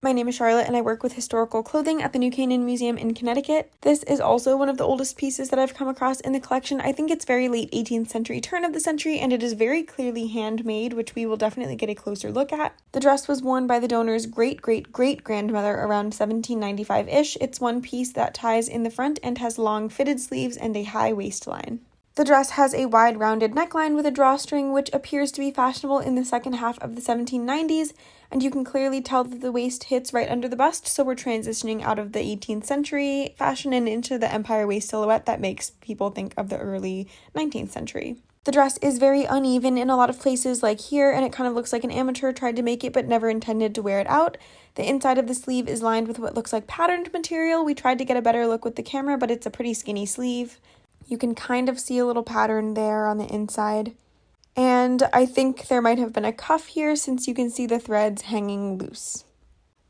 My name is Charlotte and I work with historical clothing at the New Canaan Museum in Connecticut. This is also one of the oldest pieces that I've come across in the collection. I think it's very late 18th century, turn of the century, and it is very clearly handmade, which we will definitely get a closer look at. The dress was worn by the donor's great-great-great-grandmother around 1795-ish. It's one piece that ties in the front and has long fitted sleeves and a high waistline. The dress has a wide rounded neckline with a drawstring, which appears to be fashionable in the second half of the 1790s, and you can clearly tell that the waist hits right under the bust, so we're transitioning out of the 18th century fashion and into the empire waist silhouette that makes people think of the early 19th century. The dress is very uneven in a lot of places, like here, and it kind of looks like an amateur tried to make it but never intended to wear it out. The inside of the sleeve is lined with what looks like patterned material. We tried to get a better look with the camera, but it's a pretty skinny sleeve. You can kind of see a little pattern there on the inside. And I think there might have been a cuff here since you can see the threads hanging loose.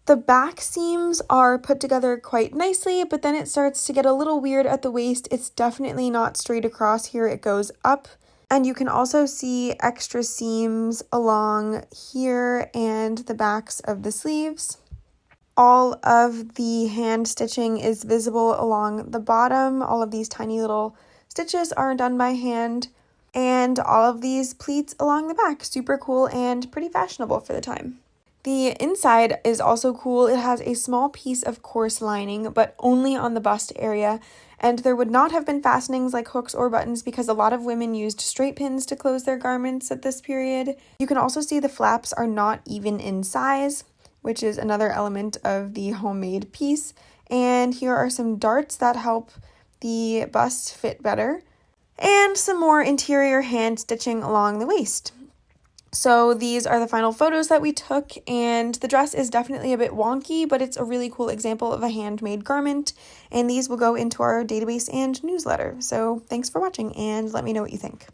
The back seams are put together quite nicely, but then it starts to get a little weird at the waist. It's definitely not straight across here, it goes up. And you can also see extra seams along here and the backs of the sleeves. All of the hand stitching is visible along the bottom. All of these tiny little stitches are done by hand, and all of these pleats along the back. Super cool and pretty fashionable for the time. The inside is also cool. It has a small piece of coarse lining, but only on the bust area, and there would not have been fastenings like hooks or buttons because a lot of women used straight pins to close their garments at this period. You can also see the flaps are not even in size, which is another element of the homemade piece. And here are some darts that help the bust fit better, and some more interior hand stitching along the waist. So these are the final photos that we took, and the dress is definitely a bit wonky, but it's a really cool example of a handmade garment, and these will go into our database and newsletter. So thanks for watching, and let me know what you think.